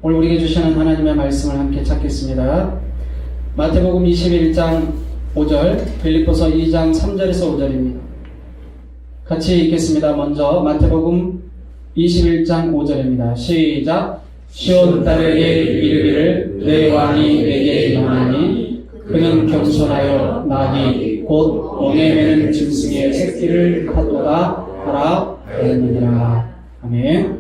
오늘 우리에게 주시는 하나님의 말씀을 함께 찾겠습니다. 마태복음 21장 5절, 빌립보서 2장 3절에서 5절입니다. 같이 읽겠습니다. 먼저 마태복음 21장 5절입니다. 시작. 시온 딸에게 이르기를 내 왕이 내게 임하니 그는 겸손하여 나귀 곧 엉에 매는 짐승의 새끼를 갖도다 하라 하였느니라. 아멘.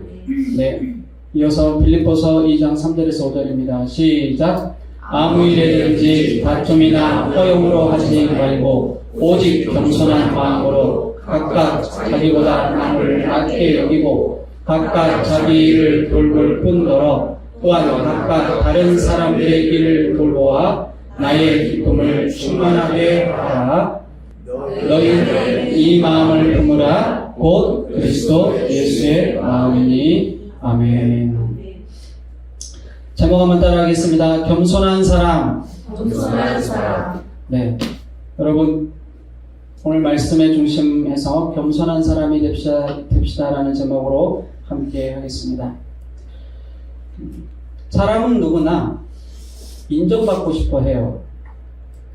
네. 이어서 빌립보서 2장 3절에서 5절입니다. 시작. 아무 일에든지 다툼이나 허용으로 하지 말고 오직 겸손한 마음으로 각각 자기보다 남을 낮게 여기고 각각 자기 일을 돌볼 뿐더러 또한 각각 다른 사람들의 일을 돌보아 나의 기쁨을 충만하게 하라. 너희는 이 마음을 품으라. 곧 그리스도 예수의 마음이니. 아멘. 제목 한번 따라하겠습니다. 겸손한 사람. 겸손한 사람. 네, 여러분 오늘 말씀의 중심에서 겸손한 사람이 됩시다라는 제목으로 함께 하겠습니다. 사람은 누구나 인정받고 싶어 해요.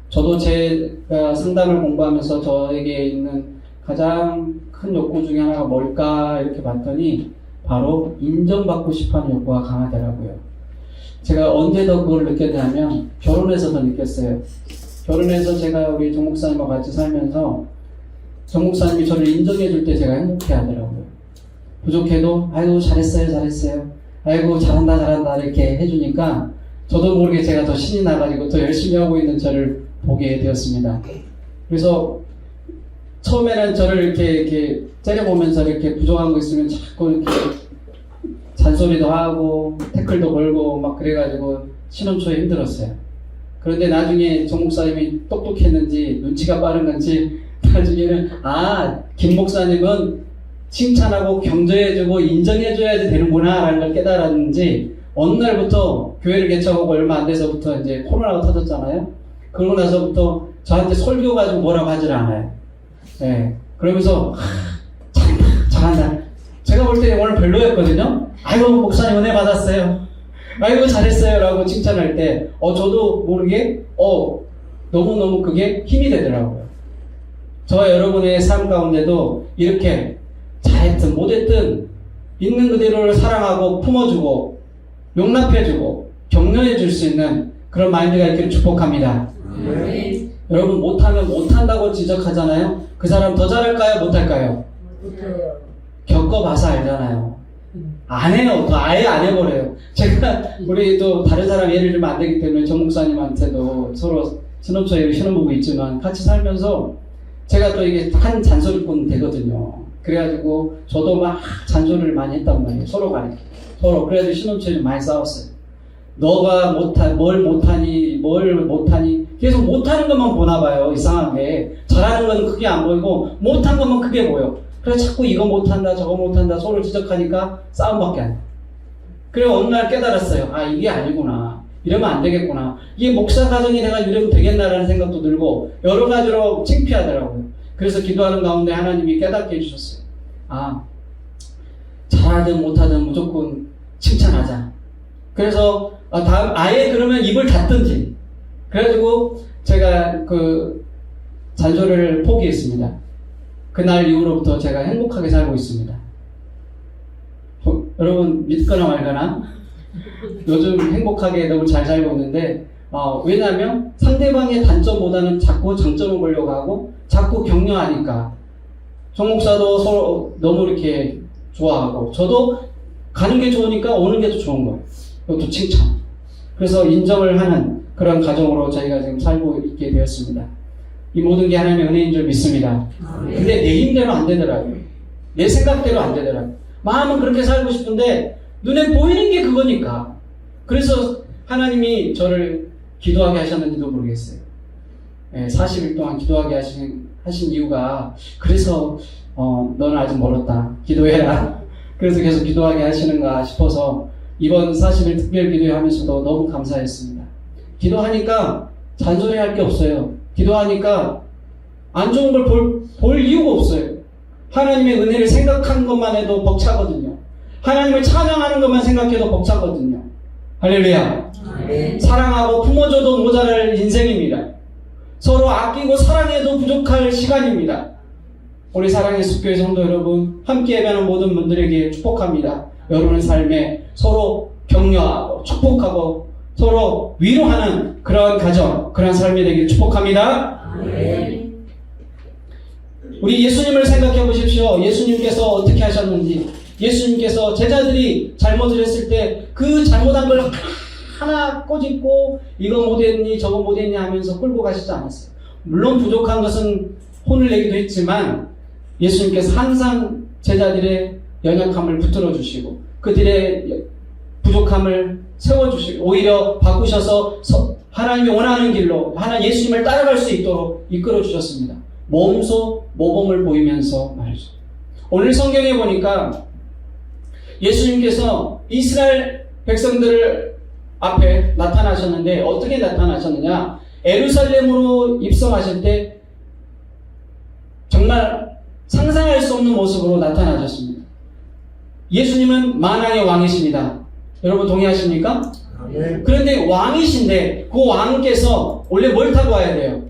저도 제가 상담을 공부하면서 저에게 있는 가장 큰 욕구 중에 하나가 뭘까 이렇게 봤더니 바로 인정받고 싶어하는 욕구가 강하더라고요. 제가 언제 더 그걸 느꼈냐면 결혼해서 더 느꼈어요. 결혼해서 제가 우리 정 목사님과 같이 살면서 정 목사님이 저를 인정해 줄 때 제가 행복해 하더라고요. 부족해도 아이고 잘했어요 아이고 잘한다 이렇게 해주니까 저도 모르게 제가 더 신이 나가지고 더 열심히 하고 있는 저를 보게 되었습니다. 그래서 처음에는 저를 이렇게 째려보면서 이렇게 부족한 거 있으면 자꾸 이렇게 잔소리도 하고 태클도 걸고 막 그래가지고 신혼 초에 힘들었어요. 그런데 나중에 정 목사님이 똑똑했는지 눈치가 빠른 건지 나중에는 김 목사님은 칭찬하고 경조해주고 인정해줘야지 되는구나 라는 걸 깨달았는지 어느 날부터 교회를 개척하고 얼마 안 돼서부터 이제 코로나가 터졌잖아요. 그러고 나서부터 저한테 설교 가지고 뭐라고 하질 않아요. 네. 그러면서 잘한다. 제가 볼 때 오늘 별로였거든요. 아이고 목사님 은혜 받았어요. 아이고 잘했어요 라고 칭찬할 때 저도 모르게 너무너무 그게 힘이 되더라고요. 저와 여러분의 삶 가운데도 이렇게 잘했든 못했든 있는 그대로를 사랑하고 품어주고 용납해주고 격려해줄 수 있는 그런 마인드가 있기를 축복합니다. 여러분 못하면 못한다고 지적하잖아요. 그 사람 더 잘할까요? 못할까요? 못해요. 겪어봐서 알잖아요. 안 해요. 또 아예 안 해버려요. 제가 우리 또 다른 사람 예를 들면 안 되기 때문에 정 목사님한테도 서로 신혼초에 신혼부부 있지만 같이 살면서 제가 또 이게 한 잔소리꾼 되거든요. 그래가지고 저도 막 잔소리를 많이 했단 말이에요. 서로 간에. 그래가지고 신혼초에 많이 싸웠어요. 너가 뭘 못하니 계속 못하는 것만 보나 봐요. 이상하게 잘하는 건 크게 안 보이고 못한 것만 크게 보여. 그래서 자꾸 이거 못한다 저거 못한다 서로 지적하니까 싸움밖에 안 돼. 그리고 어느 날 깨달았어요. 이게 아니구나. 이러면 안 되겠구나. 이게 목사 가정이 내가 이러면 되겠나라는 생각도 들고 여러 가지로 창피하더라고요. 그래서 기도하는 가운데 하나님이 깨닫게 해주셨어요. 잘하든 못하든 무조건 칭찬하자. 그래서 다음 아예 그러면 입을 닫든지. 그래가지고 제가 그 잔소리를 포기했습니다. 그날 이후로부터 제가 행복하게 살고 있습니다. 여러분 믿거나 말거나 요즘 행복하게 너무 잘 살고 있는데 왜냐하면 상대방의 단점보다는 자꾸 장점을 보려고 하고 자꾸 격려하니까 정 목사도 서로 너무 이렇게 좋아하고 저도 가는 게 좋으니까 오는 게 더 좋은 거예요. 이것도 칭찬. 그래서 인정을 하는 그런 가정으로 저희가 지금 살고 있게 되었습니다. 이 모든 게 하나님의 은혜인 줄 믿습니다. 근데 내 힘대로 안 되더라고요. 내 생각대로 안 되더라고요. 마음은 그렇게 살고 싶은데 눈에 보이는 게 그거니까. 그래서 하나님이 저를 기도하게 하셨는지도 모르겠어요. 40일 동안 기도하게 하신 이유가 그래서 너는 아직 멀었다. 기도해라. 그래서 계속 기도하게 하시는가 싶어서 이번 40일 특별 기도회 하면서도 너무 감사했습니다. 기도하니까 잔소리할 게 없어요. 기도하니까 안 좋은 걸 볼 이유가 없어요. 하나님의 은혜를 생각하는 것만 해도 벅차거든요. 하나님을 찬양하는 것만 생각해도 벅차거든요. 할렐루야. 아멘. 사랑하고 품어줘도 모자랄 인생입니다. 서로 아끼고 사랑해도 부족할 시간입니다. 우리 사랑의 숲교회 성도 여러분, 함께 예배하는 모든 분들에게 축복합니다. 여러분의 삶에 서로 격려하고 축복하고 서로 위로하는 그러한 가정, 그러한 삶이 되기를 축복합니다. 아멘. 우리 예수님을 생각해 보십시오. 예수님께서 어떻게 하셨는지. 예수님께서 제자들이 잘못을 했을 때 그 잘못한 걸 하나 꼬집고 이거 못했니 저거 못했니 하면서 끌고 가시지 않았어요. 물론 부족한 것은 혼을 내기도 했지만 예수님께서 항상 제자들의 연약함을 붙들어 주시고 그들의 부족함을 세워주시고 오히려 바꾸셔서 하나님이 원하는 길로 하나님 예수님을 따라갈 수 있도록 이끌어 주셨습니다. 몸소 모범을 보이면서 말이죠. 오늘 성경에 보니까 예수님께서 이스라엘 백성들을 앞에 나타나셨는데 어떻게 나타나셨느냐? 예루살렘으로 입성하실 때 정말 상상할 수 없는 모습으로 나타나셨습니다. 예수님은 만왕의 왕이십니다. 여러분 동의하십니까? 아멘. 그런데 왕이신데 그 왕께서 원래 뭘 타고 와야 돼요?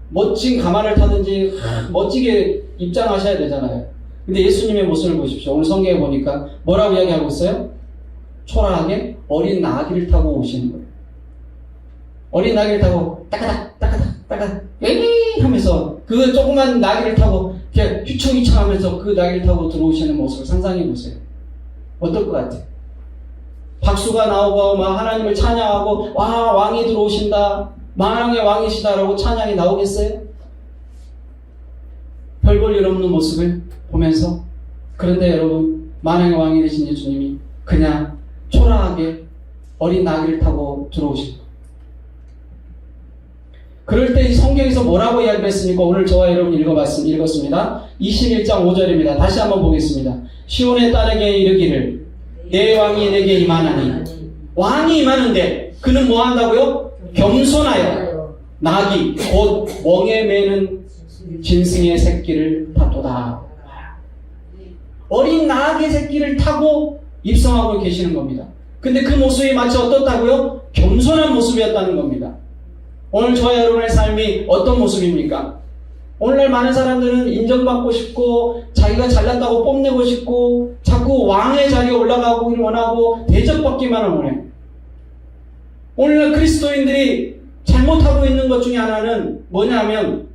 멋진 가마를 타든지 멋지게 입장하셔야 되잖아요. 근데 예수님의 모습을 보십시오. 오늘 성경에 보니까 뭐라고 이야기하고 있어요? 초라하게 어린 나귀를 타고 오시는 거예요. 어린 나귀를 타고 따가닥 에이 하면서 그 조그만 나귀를 타고 그냥 휘청휘청 하면서 그 나귀를 타고 들어오시는 모습을 상상해 보세요. 어떨 것 같아요? 박수가 나오고 막 하나님을 찬양하고 와 왕이 들어오신다 만왕의 왕이시다라고 찬양이 나오겠어요? 별 볼 일 없는 모습을 보면서 그런데 여러분 만왕의 왕이 되신 예수님이 그냥 초라하게 어린 나귀를 타고 들어오신 거예요. 그럴 때 이 성경에서 뭐라고 이야기했습니까? 오늘 저와 여러분 읽었습니다. 21장 5절입니다. 다시 한번 보겠습니다. 시온의 딸에게 이르기를 내 왕이 내게 임하나니 왕이 임하는데 그는 뭐 한다고요? 겸손하여 나귀 곧 멍에 매는 짐승의 새끼를 탔도다. 어린 나귀 새끼를 타고 입성하고 계시는 겁니다. 근데 그 모습이 마치 어떻다고요? 겸손한 모습이었다는 겁니다. 오늘 저와 여러분의 삶이 어떤 모습입니까? 오늘날 많은 사람들은 인정받고 싶고 자기가 잘났다고 뽐내고 싶고 자꾸 왕의 자리에 올라가기를 원하고 대접받기만 원해. 오늘날 그리스도인들이 잘못하고 있는 것 중에 하나는 뭐냐면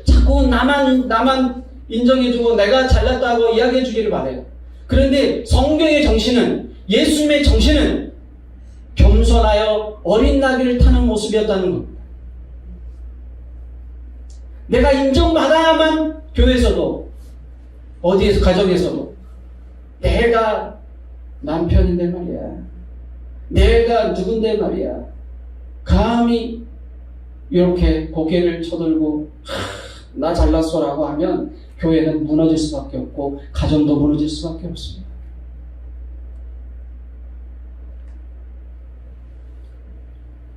자꾸 나만 인정해주고 내가 잘났다고 이야기해주기를 바래요. 그런데 성경의 정신은 예수님의 정신은 겸손하여 어린 나귀를 타는 모습이었다는 겁니다. 내가 인정받아야만 교회에서도 어디에서 가정에서도 내가 남편인데 말이야 내가 누군데 말이야 감히 이렇게 고개를 쳐들고 나 잘났어라고 하면 교회는 무너질 수밖에 없고 가정도 무너질 수밖에 없습니다.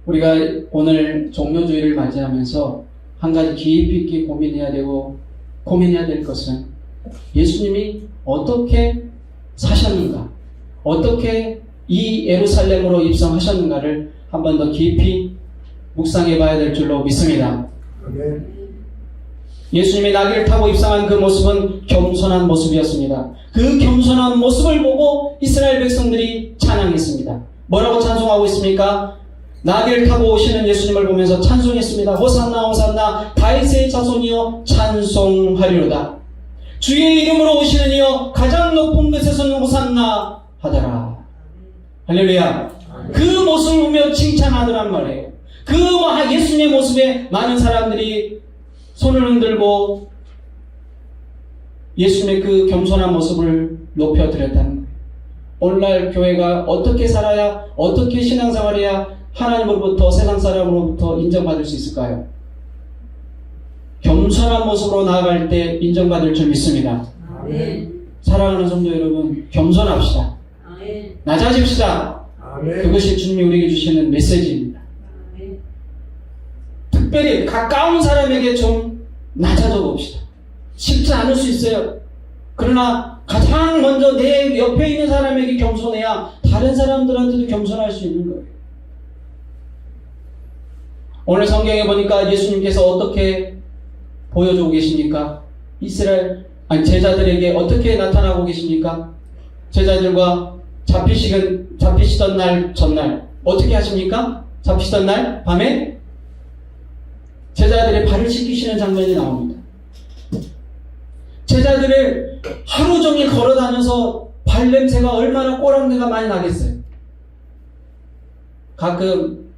우리가 오늘 종료주의를 맞이하면서 한 가지 깊이 있게 고민해야 될 것은 예수님이 어떻게 사셨는가, 어떻게 이 예루살렘으로 입성하셨는가를 한 번 더 깊이 묵상해 봐야 될 줄로 믿습니다. 아멘. 예수님이 나귀를 타고 입성한 그 모습은 겸손한 모습이었습니다. 그 겸손한 모습을 보고 이스라엘 백성들이 찬양했습니다. 뭐라고 찬송하고 있습니까? 나귀를 타고 오시는 예수님을 보면서 찬송했습니다. 호산나 호산나 다윗의 자손이여 찬송하리로다. 주의 이름으로 오시는 이여 가장 높은 곳에서는 호산나 하더라. 할렐루야. 그 모습을 보며 칭찬하더란 말이에요. 그 예수님의 모습에 많은 사람들이 손을 흔들고 예수님의 그 겸손한 모습을 높여드렸다는 거예요. 오늘날 교회가 어떻게 살아야, 어떻게 신앙생활해야 하나님으로부터, 세상 사람으로부터 인정받을 수 있을까요? 겸손한 모습으로 나아갈 때 인정받을 줄 믿습니다. 아멘. 사랑하는 성도 여러분, 겸손합시다. 아멘. 낮아집시다. 아멘. 그것이 주님이 우리에게 주시는 메시지입니다. 아멘. 특별히 가까운 사람에게 좀 낮아져 봅시다. 쉽지 않을 수 있어요. 그러나 가장 먼저 내 옆에 있는 사람에게 겸손해야 다른 사람들한테도 겸손할 수 있는 거예요. 오늘 성경에 보니까 예수님께서 어떻게 보여주고 계십니까? 제자들에게 어떻게 나타나고 계십니까? 제자들과 잡히시던 날 전날 어떻게 하십니까? 잡히시던 날 밤에 제자들의 발을 씻기시는 장면이 나옵니다. 제자들을 하루 종일 걸어다녀서 발냄새가 얼마나 꼬랑내가 많이 나겠어요. 가끔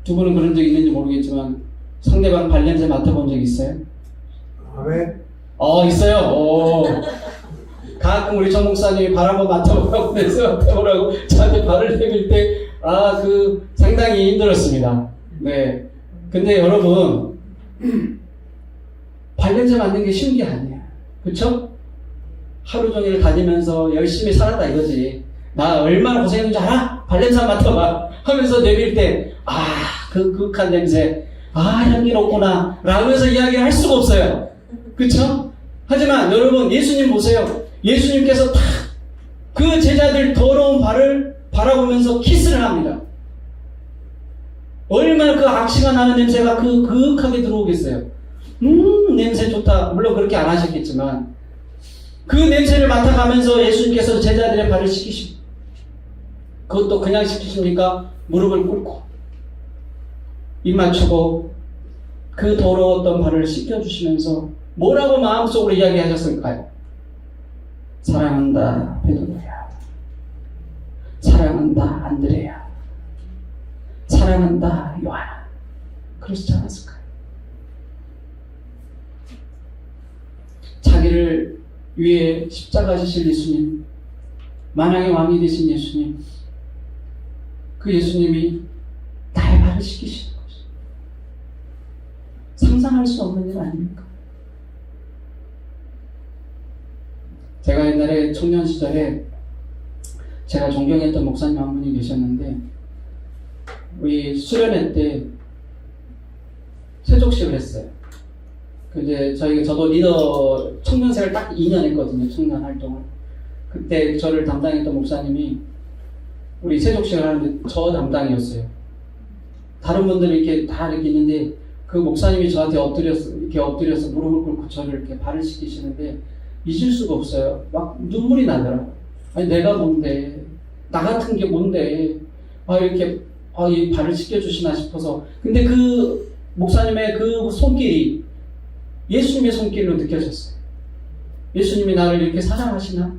두 분은 그런 적 있는지 모르겠지만 상대방 발냄새 맡아본 적 있어요? 아멘. 있어요. 가끔 우리 정 목사님이 발 한번 맡아보라고 냄새 맡아보라고 저한테 발을 내밀 때 상당히 힘들었습니다. 네. 근데 여러분 발냄새 맡는 게 쉬운 게 아니에요. 그쵸? 하루 종일 다니면서 열심히 살았다 이거지. 나 얼마나 고생했는지 알아? 발냄새 맡아봐 하면서 내밀 때 그 그윽한 냄새, 향기롭구나 라면서 이야기를 할 수가 없어요. 그쵸? 하지만 여러분 예수님 보세요. 예수님께서 딱 그 제자들 더러운 발을 바라보면서 키스를 합니다. 얼마나 그 악취가 나는 냄새가 그윽하게 들어오겠어요. 냄새 좋다. 물론 그렇게 안 하셨겠지만 그 냄새를 맡아가면서 예수님께서 제자들의 발을 씻기십니다. 그것도 그냥 씻기십니까? 무릎을 꿇고 입 맞추고 그 더러웠던 발을 씻겨주시면서 뭐라고 마음속으로 이야기하셨을까요? 사랑한다 베드로야, 사랑한다 안드레야, 사랑한다 요한아. 그러시지 않았을까요? 자기를 위해 십자가 지실 예수님, 만왕의 왕이 되신 예수님, 그 예수님이 나의 발을 씻기시는 것이 상상할 수 없는 일 아닙니까? 제가 옛날에 청년 시절에 제가 존경했던 목사님 한 분이 계셨는데 우리 수련회 때 세족식을 했어요. 저도 리더 청년생을 딱 2년 했거든요. 청년 활동을. 그때 저를 담당했던 목사님이 우리 세족식을 하는데 저 담당이었어요. 다른 분들이 이렇게 다 이렇게 있는데 그 목사님이 저한테 엎드려서 무릎을 꿇고 저를 이렇게 발을 씻기시는데 잊을 수가 없어요. 막 눈물이 나더라고요. 아니 내가 뭔데, 나 같은 게 뭔데 이렇게 이 발을 씻겨주시나 싶어서. 근데 그 목사님의 그 손길이 예수님의 손길로 느껴졌어요. 예수님이 나를 이렇게 사랑하시나?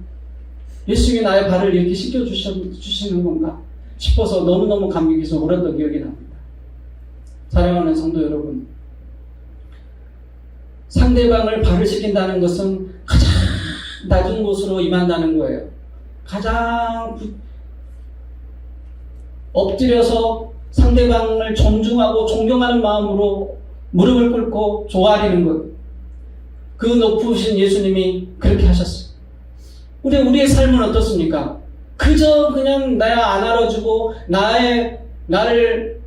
예수님이 나의 발을 이렇게 씻겨주시는 건가 싶어서 너무너무 감격해서 울었던 기억이 납니다. 사랑하는 성도 여러분, 상대방을 발을 씻긴다는 것은 가장 낮은 곳으로 임한다는 거예요. 가장 엎드려서 상대방을 존중하고 존경하는 마음으로 무릎을 꿇고 조아리는 것. 그 높으신 예수님이 그렇게 하셨어요. 근데 우리의 삶은 어떻습니까? 그저 그냥 나 안 알아주고 나를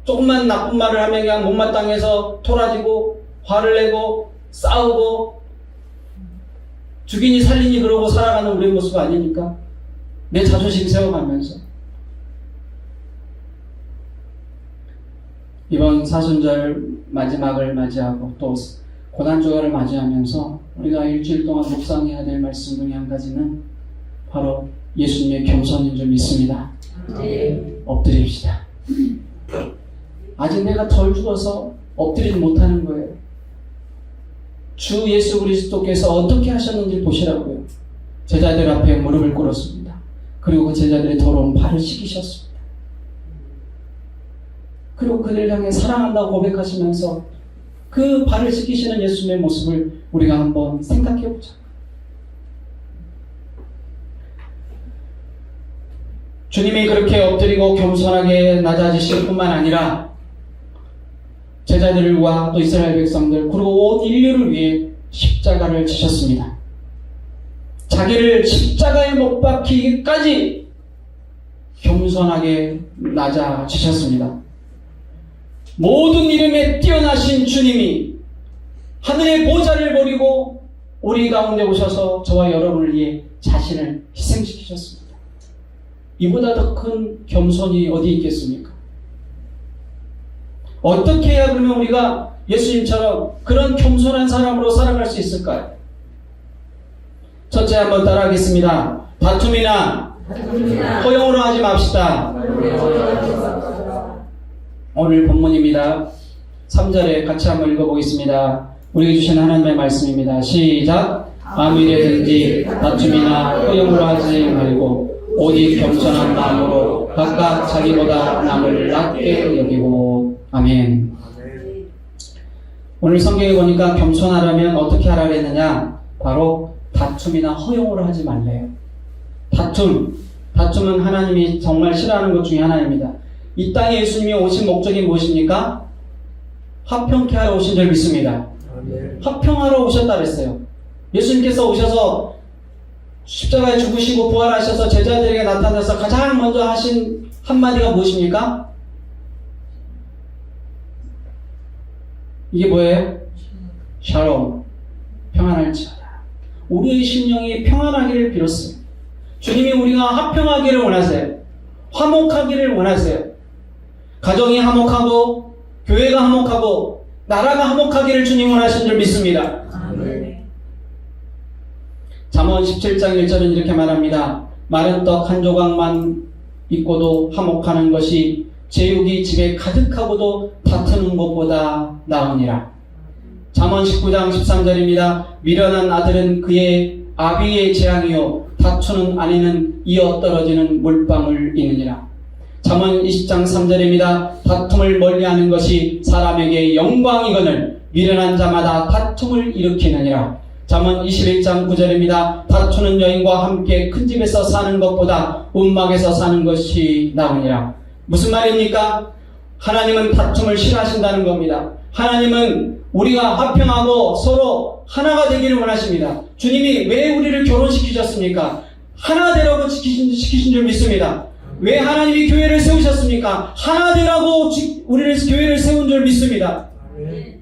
조금만 나쁜 말을 하면 그냥 못마땅해서 토라지고 화를 내고 싸우고 죽이니 살리니 그러고 살아가는 우리의 모습 아닙니까? 내 자존심 세워가면서. 이번 사순절 마지막을 맞이하고 또 고난주간을 맞이하면서 우리가 일주일 동안 묵상해야 될 말씀 중에 한 가지는 바로 예수님의 겸손인 줄 믿습니다. 네. 엎드립시다. 아직 내가 덜 죽어서 엎드리지 못하는 거예요. 주 예수 그리스도께서 어떻게 하셨는지 보시라고요. 제자들 앞에 무릎을 꿇었습니다. 그리고 그 제자들의 더러운 발을 씻기셨습니다. 그리고 그들을 향해 사랑한다고 고백하시면서 그 발을 씻기시는 예수님의 모습을 우리가 한번 생각해보자. 주님이 그렇게 엎드리고 겸손하게 낮아지실 뿐만 아니라 제자들과 또 이스라엘 백성들 그리고 온 인류를 위해 십자가를 지셨습니다. 자기를 십자가에 못 박히기까지 겸손하게 낮아지셨습니다. 모든 이름에 뛰어나신 주님이 하늘의 보좌를 버리고 우리 가운데 오셔서 저와 여러분을 위해 자신을 희생시키셨습니다. 이보다 더 큰 겸손이 어디 있겠습니까? 어떻게 해야 그러면 우리가 예수님처럼 그런 겸손한 사람으로 살아갈 수 있을까요? 첫째 한번 따라하겠습니다. 다툼이나 허용으로 하지 맙시다. 오늘 본문입니다. 3절에 같이 한번 읽어보겠습니다. 우리에게 주신 하나님의 말씀입니다. 시작. 아무 일에든지 다툼이나 허용으로 하지 말고 오직 겸손한 마음으로 각각 자기보다 남을 낮게 여기고. 아멘. 아멘. 오늘 성경에 보니까 겸손하려면 어떻게 하라 그랬느냐? 바로 다툼이나 허용으로 하지 말래요. 다툼은 하나님이 정말 싫어하는 것 중에 하나입니다. 이 땅에 예수님이 오신 목적이 무엇입니까? 화평케 하러 오신 줄 믿습니다. 아멘. 화평하러 오셨다 그랬어요. 예수님께서 오셔서 십자가에 죽으시고 부활하셔서 제자들에게 나타나서 가장 먼저 하신 한마디가 무엇입니까? 이게 뭐예요? 샬롬, 평안할지어다. 우리의 심령이 평안하기를 빌었어요. 주님이 우리가 화평하기를 원하세요. 화목하기를 원하세요. 가정이 화목하고 교회가 화목하고 나라가 화목하기를 주님 원하신 줄 믿습니다. 아멘. 잠언 17장 1절은 이렇게 말합니다. 마른 떡 한 조각만 있고도 화목하는 것이 제육이 집에 가득하고도 다투는 것보다 나으니라. 잠언 19장 13절입니다. 미련한 아들은 그의 아비의 재앙이요 다투는 아내는 이어 떨어지는 물방울 이느니라. 잠언 20장 3절입니다. 다툼을 멀리하는 것이 사람에게 영광이거늘 미련한 자마다 다툼을 일으키느니라. 잠언 21장 9절입니다. 다투는 여인과 함께 큰 집에서 사는 것보다 움막에서 사는 것이 나으니라. 무슨 말입니까? 하나님은 다툼을 싫어하신다는 겁니다. 하나님은 우리가 화평하고 서로 하나가 되기를 원하십니다. 주님이 왜 우리를 결혼시키셨습니까? 하나 되라고 시키신 줄 믿습니다. 왜 하나님이 교회를 세우셨습니까? 하나 되라고 우리를 교회를 세운 줄 믿습니다. 아멘.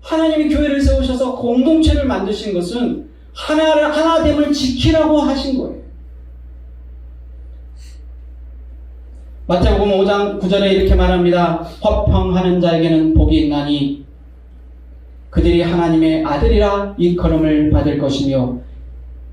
하나님이 교회를 세우셔서 공동체를 만드신 것은 하나됨을 지키라고 하신 거예요. 마태복음 5장 9절에 이렇게 말합니다. 화평하는 자에게는 복이 있나니 그들이 하나님의 아들이라 일컬음을 받을 것이며.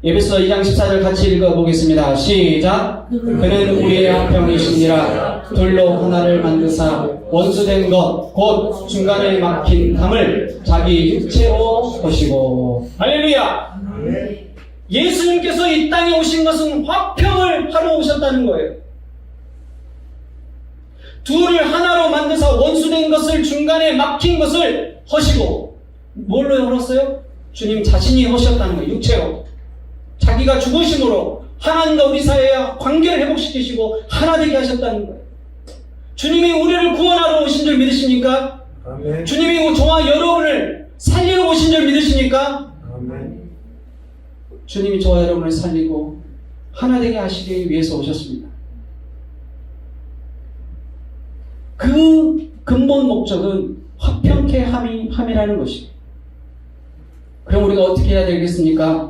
에베소 2장 14절 같이 읽어보겠습니다. 시작. 그는 우리의 화평이시니라. 둘로 하나를 만드사 원수된 것 곧 중간에 막힌 담을 자기 육체로 거시고. 할렐루야. 아멘. 예수님께서 이 땅에 오신 것은 화평을 하러 오셨다는 거예요. 둘을 하나로 만드사 원수된 것을 중간에 막힌 것을 허시고. 뭘로 열었어요? 주님 자신이 허셨다는 거예요. 육체로. 자기가 죽으심으로 하나님과 우리 사이의 관계를 회복시키시고 하나 되게 하셨다는 거예요. 주님이 우리를 구원하러 오신 줄 믿으십니까? 아멘. 주님이 저와 여러분을 살리러 오신 줄 믿으십니까? 아멘. 주님이 저와 여러분을 살리고 하나 되게 하시기 위해서 오셨습니다. 그 근본 목적은 화평케 함이라는 것입니다. 그럼 우리가 어떻게 해야 되겠습니까?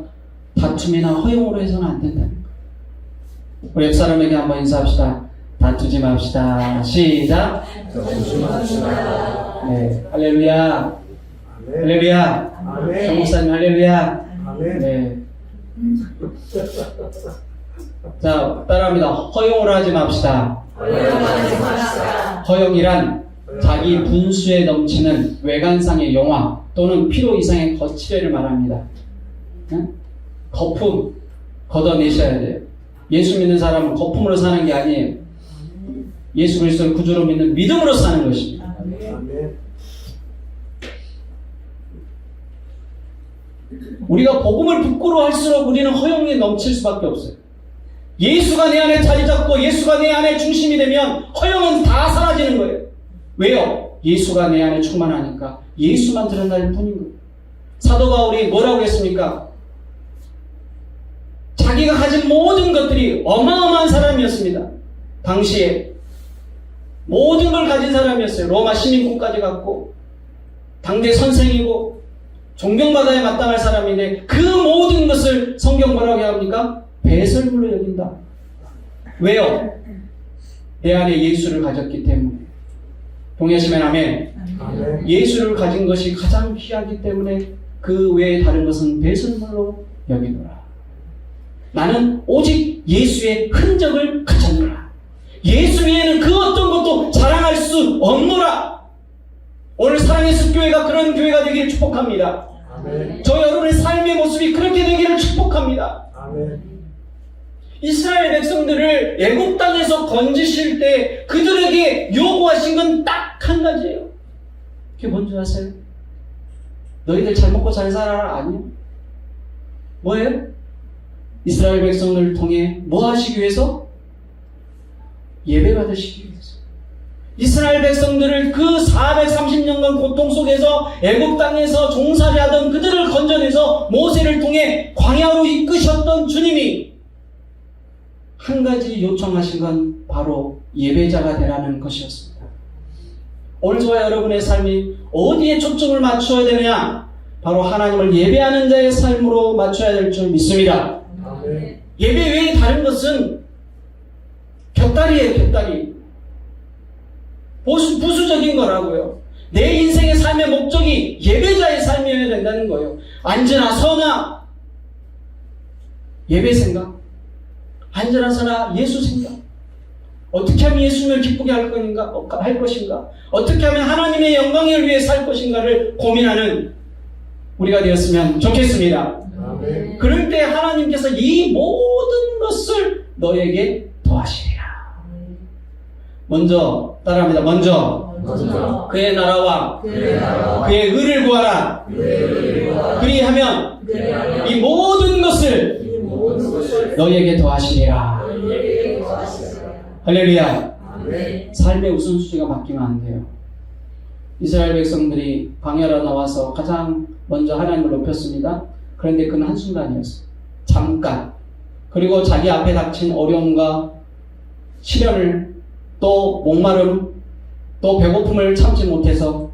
다툼이나 허용으로 해서는 안 된다는 거예요. 우리 옆사람에게 한번 인사합시다. 다투지 맙시다. 시작. 네, 할렐루야. 아멘. 할렐루야. 아멘. 정목사님 할렐루야. 아멘. 네. 자, 따라합니다. 허용으로 하지 맙시다. 허용이란 자기 분수에 넘치는 외관상의 영화 또는 필요 이상의 거칠애를 말합니다. 응? 거품 걷어내셔야 돼요. 예수 믿는 사람은 거품으로 사는 게 아니에요. 예수 그리스도를 구주로 믿는 믿음으로 사는 것입니다. 아멘. 우리가 복음을 부끄러워할수록 우리는 허용이 넘칠 수밖에 없어요. 예수가 내 안에 자리 잡고 예수가 내 안에 중심이 되면 허용은 다 사라지는 거예요. 왜요? 예수가 내 안에 충만하니까 예수만 드러날 뿐인 거예요. 사도 바울이 뭐라고 했습니까? 자기가 가진 모든 것들이 어마어마한 사람이었습니다. 당시에 모든 걸 가진 사람이었어요. 로마 시민권까지 갖고 당대 선생이고 존경받아야 마땅할 사람인데 그 모든 것을 성경 뭐라고 합니까? 배설물로 여긴다. 왜요? 내 안에 예수를 가졌기 때문에. 동의하시면 아멘. 아멘. 예수를 가진 것이 가장 귀하기 때문에 그 외에 다른 것은 배설물로 여기노라. 나는 오직 예수의 흔적을 가졌노라. 예수 외에는 그 어떤 것도 자랑할 수 없노라. 오늘 사랑의 숲교회가 그런 교회가 되기를 축복합니다. 아멘. 저 여러분의 삶의 모습이 그렇게 되기를 축복합니다. 아멘. 이스라엘 백성들을 애굽 땅에서 건지실 때 그들에게 요구하신 건 딱 한 가지예요. 그게 뭔지 아세요? 너희들 잘 먹고 잘 살아라. 아니요. 뭐예요? 이스라엘 백성들을 통해 뭐 하시기 위해서? 예배 받으시기 위해서. 이스라엘 백성들을 그 430년간 고통 속에서 애굽 땅에서 종살이하던 그들을 건져내서 모세를 통해 광야로 이끄셨던 주님이 한 가지 요청하신 건 바로 예배자가 되라는 것이었습니다. 오늘 저와 여러분의 삶이 어디에 초점을 맞춰야 되느냐? 바로 하나님을 예배하는 자의 삶으로 맞춰야 될 줄 믿습니다. 아멘. 예배 외에 다른 것은 곁다리예요, 곁다리. 부수적인 거라고요. 내 인생의 삶의 목적이 예배자의 삶이어야 된다는 거예요. 앉으나 서나 예배 생각, 앉으나 서나 예수 생각. 어떻게 하면 예수님을 기쁘게 할 것인가? 어떻게 하면 하나님의 영광을 위해 살 것인가를 고민하는 우리가 되었으면 좋겠습니다. 아멘. 그럴 때 하나님께서 이 모든 것을 너에게 더하시리라. 먼저 따라합니다. 먼저 그의 나라와 그의 의를 구하라. 그리하면 이 모든 것을 너에게 더하시리라. 할렐루야. 삶의 우선순위가 바뀌면 안 돼요. 이스라엘 백성들이 광야로 나와서 가장 먼저 하나님을 높였습니다. 그런데 그건 한순간이었어요. 잠깐. 그리고 자기 앞에 닥친 어려움과 시련을 또 목마름 또 배고픔을 참지 못해서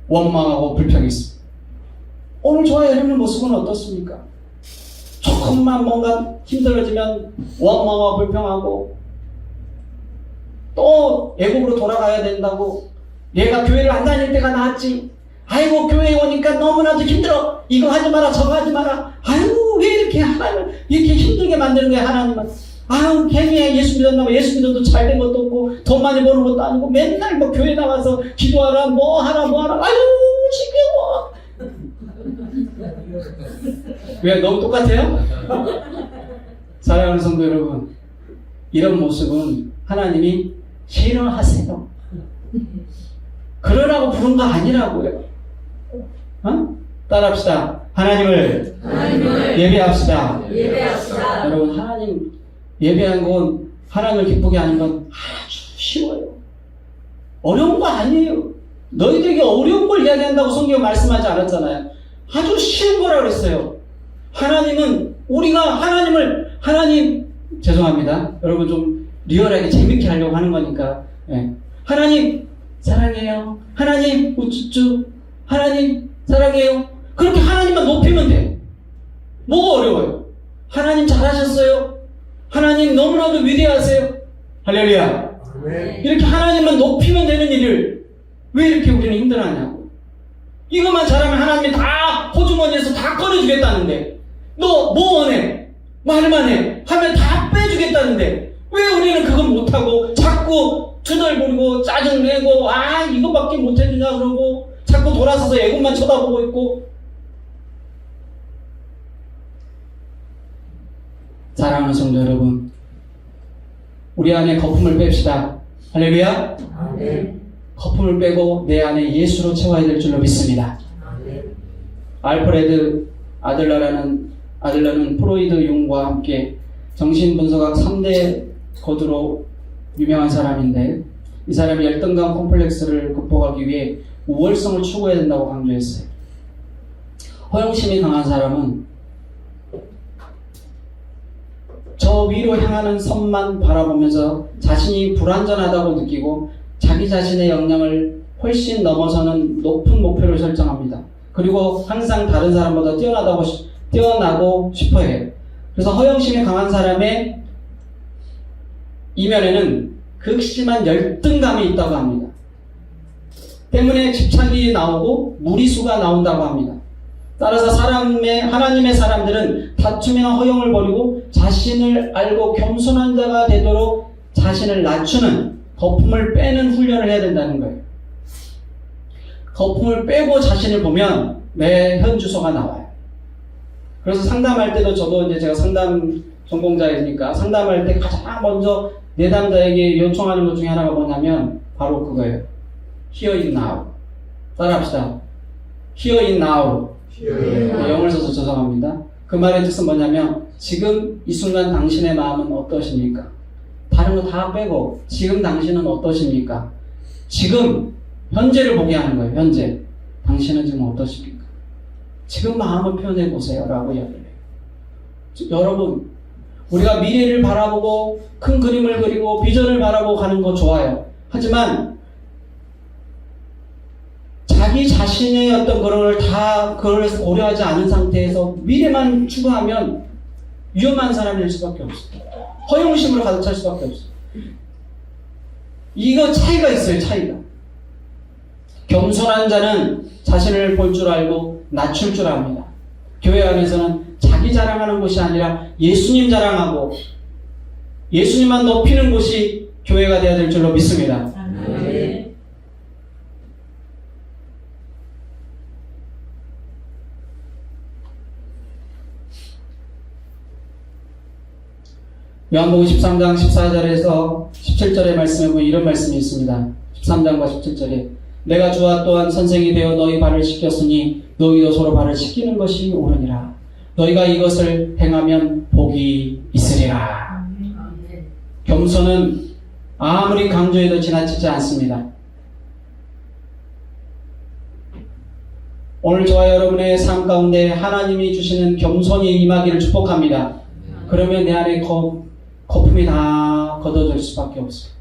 원망하고 불평했습니다. 오늘 저와 여러분의 모습은 어떻습니까? 조금만 뭔가 힘들어지면 원망하고 불평하고 또 애국으로 돌아가야 된다고 얘가 교회를 안 다닐 때가 나았지. 아이고 교회에 오니까 너무나도 힘들어. 이거 하지 마라 저거 하지 마라. 아이고 왜 이렇게 하나님을 이렇게 힘들게 만드는 거야 하나님은. 아유 괜히 예수 믿었나 봐. 예수 믿어도 잘된 것도 없고 돈 많이 버는 것도 아니고 맨날 뭐 교회 나와서 기도하라 뭐 하라 아유 지겨워. 왜 너무 똑같아요? 사랑하는 성도 여러분, 이런 모습은 하나님이 싫어하세요. 그러라고 부른 거 아니라고요. 따라합시다. 하나님을 예배합시다. 여러분, 하나님 예배한 건 하나님을 기쁘게 하는 건 아주 쉬워요. 어려운 거 아니에요. 너희들에게 어려운 걸 이야기한다고 성경 말씀하지 않았잖아요. 아주 쉬운 거라고 그랬어요. 하나님은 우리가 하나님 죄송합니다. 여러분 좀 리얼하게 재밌게 하려고 하는 거니까. 네. 하나님 사랑해요. 하나님 우쭈쭈. 하나님 사랑해요. 그렇게 하나님만 높이면 돼. 뭐가 어려워요? 하나님 잘하셨어요. 하나님 너무나도 위대하세요. 할렐루야. 아멘. 이렇게 하나님만 높이면 되는 일을 왜 이렇게 우리는 힘들어하냐고. 이것만 잘하면 하나님이 다 호주머니에서 다 꺼내주겠다는데 너 뭐 원해? 말만 해. 하면 다 빼주겠다는데 왜 우리는 그건 못하고 자꾸 투덜거리고 짜증내고 이것밖에 못해주냐 그러고 자꾸 돌아서서 애국만 쳐다보고 있고. 사랑하는 성도 여러분, 우리 안에 거품을 뺍시다. 할렐루야. 아멘. 거품을 빼고 내 안에 예수로 채워야 될 줄로 믿습니다. 아멘. 알프레드 아들러는 프로이드 융과 함께 정신분석학 3대 거두로 유명한 사람인데, 이 사람이 열등감 콤플렉스를 극복하기 위해 우월성을 추구해야 된다고 강조했어요. 허영심이 강한 사람은 저 위로 향하는 선만 바라보면서 자신이 불완전하다고 느끼고 자기 자신의 역량을 훨씬 넘어서는 높은 목표를 설정합니다. 그리고 항상 다른 사람보다 뛰어나고 싶어 해요. 그래서 허영심이 강한 사람의 이면에는 극심한 열등감이 있다고 합니다. 때문에 집착이 나오고 무리수가 나온다고 합니다. 따라서 하나님의 사람들은 다툼이나 허영을 버리고 자신을 알고 겸손한 자가 되도록 자신을 낮추는 거품을 빼는 훈련을 해야 된다는 거예요. 거품을 빼고 자신을 보면 내 현 주소가 나와요. 그래서 상담할 때도 저도 이제 제가 상담 전공자이니까 상담할 때 가장 먼저 내담자에게 요청하는 것 중에 하나가 뭐냐면 바로 그거예요. Here in now. 따라합시다. Here in now. 네, 영어를 써서 죄송합니다. 그 말의 뜻은 뭐냐면 지금 이 순간 당신의 마음은 어떠십니까? 다른 거 다 빼고 지금 당신은 어떠십니까? 지금 현재를 보게 하는 거예요. 현재 당신은 지금 어떠십니까? 지금 마음을 표현해 보세요 라고 이야기를 해요. 여러분, 우리가 미래를 바라보고 큰 그림을 그리고 비전을 바라보고 가는 거 좋아요. 하지만 자기 자신의 어떤 그걸 고려하지 않은 상태에서 미래만 추구하면 위험한 사람일 수밖에 없어요. 허영심으로 가득 찰 수밖에 없어요. 이거 차이가 있어요. 차이가. 겸손한 자는 자신을 볼 줄 알고 낮출 줄 압니다. 교회 안에서는 자기 자랑하는 곳이 아니라 예수님 자랑하고 예수님만 높이는 곳이 교회가 되어야 될 줄로 믿습니다. 아멘. 요한복음 13장 14절에서 17절의 말씀에 보면 이런 말씀이 있습니다. 13장과 17절에 내가 주와 또한 선생이 되어 너희 발을 씻겼으니 너희도 서로 발을 씻기는 것이 옳으니라. 너희가 이것을 행하면 복이 있으리라. 아멘. 겸손은 아무리 강조해도 지나치지 않습니다. 오늘 저와 여러분의 삶 가운데 하나님이 주시는 겸손이 임하기를 축복합니다. 그러면 내 안에 거품이 다 걷어질 수밖에 없어요.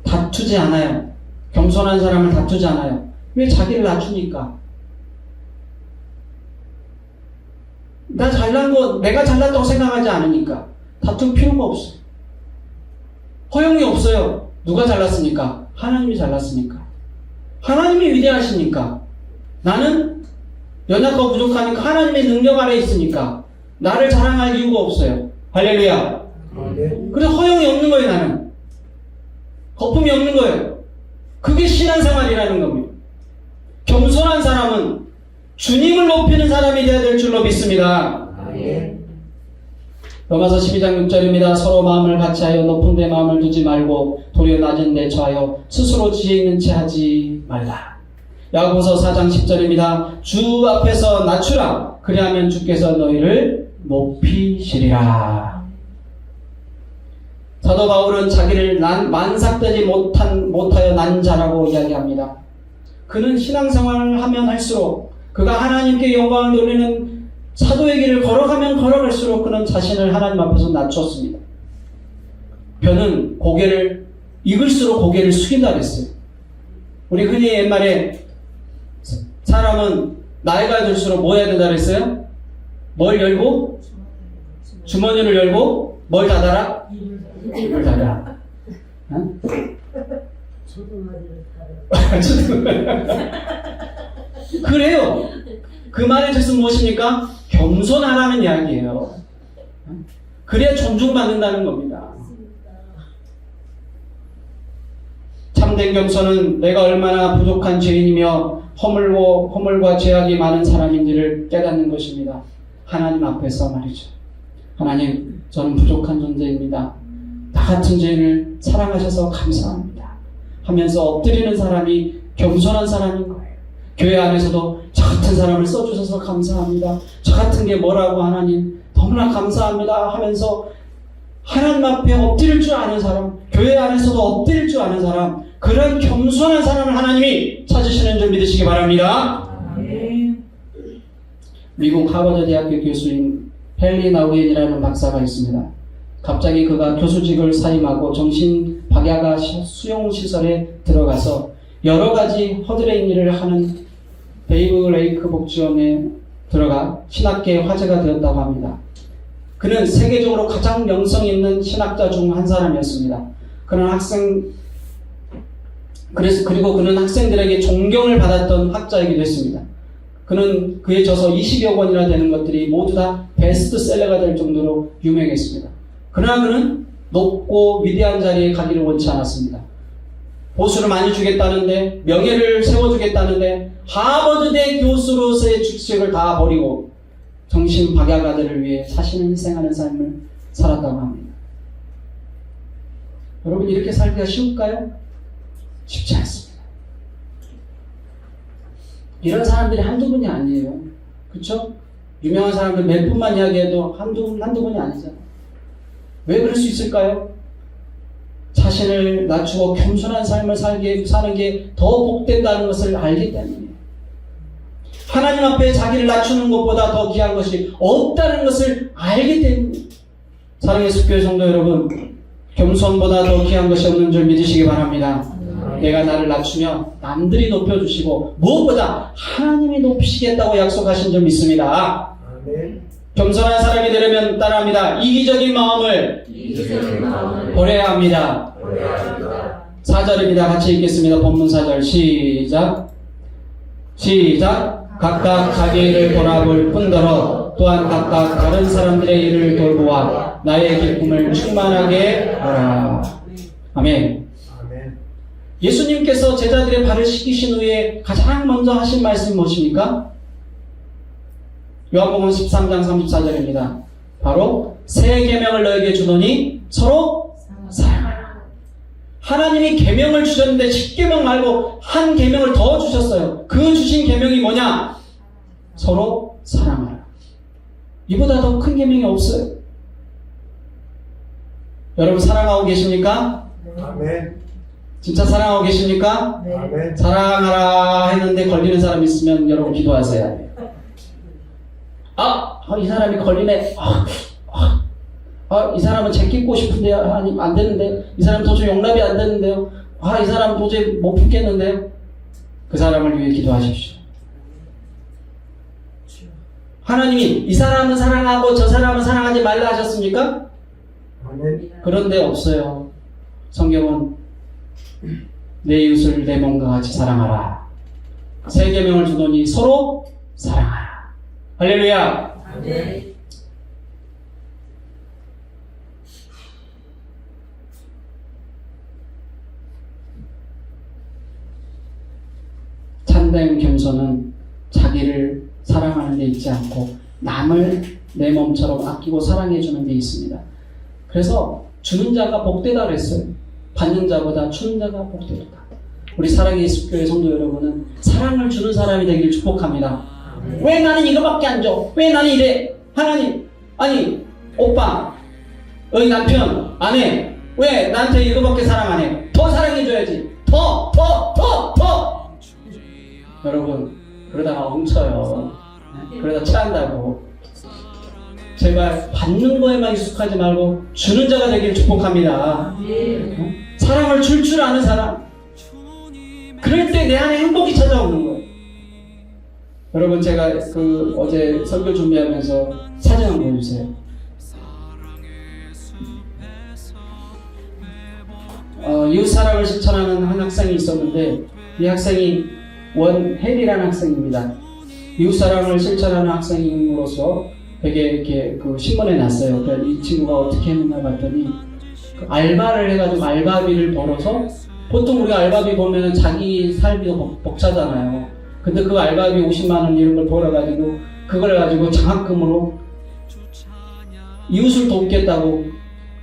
다투지 않아요. 겸손한 사람을 다투지 않아요. 왜? 자기를 낮추니까. 내가 잘났다고 생각하지 않으니까. 다툴 필요가 없어요. 허용이 없어요. 누가 잘났습니까? 하나님이 잘났으니까. 하나님이 위대하시니까. 나는 연약하고 부족하니까 하나님의 능력 아래 있으니까 나를 자랑할 이유가 없어요. 할렐루야. 그래서 허용이 없는 거예요. 나는 거품이 없는 거예요. 그게 신앙생활이라는 겁니다. 겸손한 사람은 주님을 높이는 사람이 되어야 될 줄로 믿습니다. 로마서 12장 6절입니다. 서로 마음을 같이하여 높은 데 마음을 두지 말고 도리어 낮은 데 처하여 스스로 지혜 있는 채 하지 말라. 야고보서 4장 10절입니다. 주 앞에서 낮추라. 그리하면 주께서 너희를 높이시리라. 사도 바울은 자기를 만삭되지 못하여 난 자라고 이야기합니다. 그는 신앙생활을 하면 할수록 그가 하나님께 영광을 돌리는 사도의 길을 걸어가면 걸어갈수록 그는 자신을 하나님 앞에서 낮췄습니다. 벼는 익을수록 고개를 숙인다 그랬어요. 우리 흔히 옛말에 사람은 나이가 들수록 뭐 해야 된다 그랬어요? 뭘 열고? 주머니를 열고 뭘 닫아라? 입을 닫아라. 어? 그래요. 그 말의 뜻은 무엇입니까? 겸손하라는 이야기예요. 그래야 존중받는다는 겁니다. 참된 겸손은 내가 얼마나 부족한 죄인이며 허물과 죄악이 많은 사람인지를 깨닫는 것입니다. 하나님 앞에서 말이죠. 하나님, 저는 부족한 존재입니다. 나 같은 죄인을 사랑하셔서 감사합니다. 하면서 엎드리는 사람이 겸손한 사람인 거예요. 교회 안에서도 저 같은 사람을 써주셔서 감사합니다. 저 같은 게 뭐라고 하나님 너무나 감사합니다 하면서 하나님 앞에 엎드릴 줄 아는 사람, 교회 안에서도 엎드릴 줄 아는 사람, 그런 겸손한 사람을 하나님이 찾으시는 줄 믿으시기 바랍니다. 미국 하버드 대학교 교수인 헨리 나우겐이라는 박사가 있습니다. 갑자기 그가 교수직을 사임하고 정신박야가 수용시설에 들어가서 여러 가지 허드렛 일을 하는 데이브 레이크 복지원에 들어가 신학계의 화제가 되었다고 합니다. 그는 세계적으로 가장 명성 있는 신학자 중 한 사람이었습니다. 그리고 그는 학생들에게 존경을 받았던 학자이기도 했습니다. 그는 그의 저서 20여 권이나 되는 것들이 모두 다 베스트셀러가 될 정도로 유명했습니다. 그러나 그는 높고 위대한 자리에 가기를 원치 않았습니다. 보수를 많이 주겠다는데, 명예를 세워주겠다는데, 하버드대 교수로서의 직책을 다 버리고 정신 박약아들을 위해 자신을 희생하는 삶을 살았다고 합니다. 여러분, 이렇게 살기가 쉬울까요? 쉽지 않습니다. 이런 사람들이 한두 분이 아니에요. 그렇죠? 유명한 사람들 몇 분만 이야기해도 한두 분이 아니잖아요. 왜 그럴 수 있을까요? 자신을 낮추고 겸손한 삶을 사는 게 더 복된다는 것을 알기 때문이에요. 하나님 앞에 자기를 낮추는 것보다 더 귀한 것이 없다는 것을 알기 때문이에요. 사랑의 숲교회 성도 여러분, 겸손보다 더 귀한 것이 없는 줄 믿으시기 바랍니다. 내가 나를 낮추면 남들이 높여주시고 무엇보다 하나님이 높이시겠다고 약속하신 줄 믿습니다. 아멘. 겸손한 사람이 되려면 따라합니다. 이기적인 마음을 버려야 합니다. 4절입니다. 같이 읽겠습니다. 본문 4절 시작. 각각 자기 일을 돌아볼 뿐더러 또한 각각 다른 사람들의 일을 돌보아 나의 기쁨을 충만하게 하라. 아멘. 아멘. 예수님께서 제자들의 발을 씻기신 후에 가장 먼저 하신 말씀이 무엇입니까? 요한복음 13장 34절입니다. 바로 새 계명을 너에게 주노니 서로 사랑하라. 하나님이 계명을 주셨는데 10계명 말고 한 계명을 더 주셨어요. 그 주신 계명이 뭐냐? 서로 사랑하라. 이보다 더 큰 계명이 없어요. 여러분 사랑하고 계십니까? 아멘. 진짜 사랑하고 계십니까? 아멘. 사랑하라 했는데 걸리는 사람 있으면 여러분 기도하세요. 이 사람이 걸리네. 이 사람은 제끼고 싶은데요. 아니, 안 되는데. 이 사람 도저히 용납이 안 되는데요. 이 사람 도저히 못 품겠는데요. 그 사람을 위해 기도하십시오. 하나님이 이 사람은 사랑하고 저 사람은 사랑하지 말라 하셨습니까? 아멘. 그런데 없어요. 성경은 내 이웃을 내 몸과 같이 사랑하라. 새 계명을 주노니 서로 사랑하라. 할렐루야. 네. 참된 겸손은 자기를 사랑하는 데 있지 않고 남을 내 몸처럼 아끼고 사랑해 주는 데 있습니다. 그래서 주는 자가 복되다 그랬어요. 받는 자보다 주는 자가 복되다. 우리 사랑의 예수교회 성도 여러분은 사랑을 주는 사람이 되길 축복합니다. 왜 나는 이거밖에 안 줘? 왜 나는 이래? 하나님, 아니 오빠, 너희 남편, 아내, 왜 나한테 이거밖에 사랑 안 해? 더 사랑해줘야지. 더. 여러분 그러다가 엉쳐요. 그러다 체한다고. 제발 받는 거에만 익숙하지 말고 주는 자가 되길 축복합니다. 사랑을 줄 아는 사람. 그럴 때 내 안에 행복이 찾아오는 거예요. 여러분 제가 어제 설교 준비하면서 사진 한번 보여주세요. 이웃 사랑을 실천하는 한 학생이 있었는데 이 학생이 원혜리라는 학생입니다. 이웃 사랑을 실천하는 학생으로서 되게 이렇게 신문에 났어요. 그래서 이 친구가 어떻게 했느냐 봤더니 알바를 해가지고 알바비를 벌어서, 보통 우리가 알바비 보면은 자기 살기도 벅차잖아요. 근데 그 알바비 50만원 이런 걸 벌어가지고 그걸 가지고 장학금으로 이웃을 돕겠다고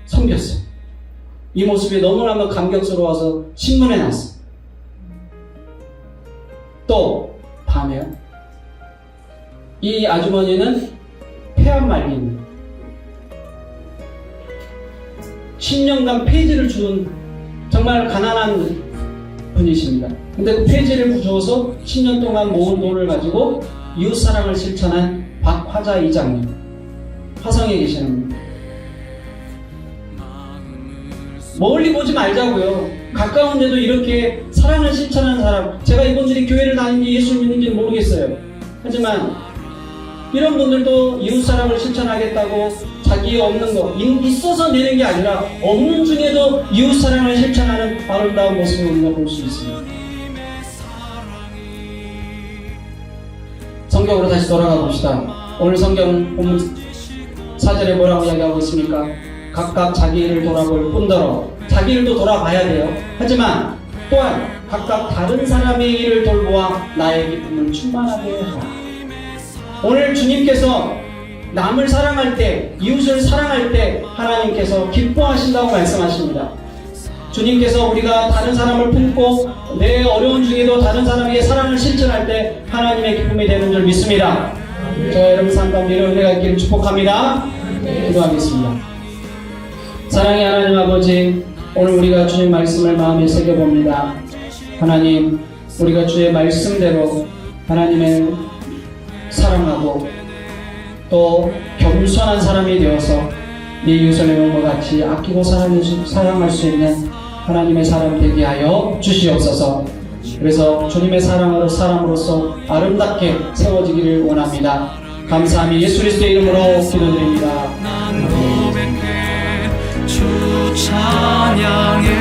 섬겼어요. 이 모습이 너무나도 감격스러워서 신문에 났어요. 또 다음에요. 이 아주머니는 폐암 말기입니다. 10년간 폐지를 주는 정말 가난한 분이십니다. 근데 그 폐지를 주어서 10년 동안 모은 돈을 가지고 이웃사랑을 실천한 박화자 이장님, 화성에 계시는 분. 멀리 보지 말자고요. 가까운데도 이렇게 사랑을 실천하는 사람, 제가 이분들이 교회를 다니는지 예수 믿는지는 모르겠어요. 하지만 이런 분들도 이웃 사랑을 실천하겠다고 자기 없는 거 있어서 내는 게 아니라 없는 중에도 이웃 사랑을 실천하는 아름다운 모습을 우리가 볼 수 있습니다. 성경으로 다시 돌아가 봅시다. 오늘 성경 본문 4절에 뭐라고 이야기하고 있습니까? 각각 자기 일을 돌아볼 뿐더러 자기 일도 돌아봐야 돼요. 하지만 또한 각각 다른 사람의 일을 돌보아 나의 기쁨을 충만하게 하라. 오늘 주님께서 남을 사랑할 때, 이웃을 사랑할 때 하나님께서 기뻐하신다고 말씀하십니다. 주님께서 우리가 다른 사람을 품고 내 어려운 중에도 다른 사람에게 사랑을 실천할 때 하나님의 기쁨이 되는 줄 믿습니다. 저 여러분 삶 가운데 이런 은혜가 있기를 축복합니다. 기도하겠습니다. 사랑의 하나님 아버지, 오늘 우리가 주의 말씀을 마음에 새겨봅니다. 하나님, 우리가 주의 말씀대로 하나님의 사랑하고 또 겸손한 사람이 되어서 네 이웃을 내 몸과 같이 아끼고 사랑할 수 있는 하나님의 사람 되게 하여 주시옵소서. 그래서 주님의 사람으로서 아름답게 세워지기를 원합니다. 감사함이 예수 그리스도의 이름으로 기도드립니다. 주 찬양해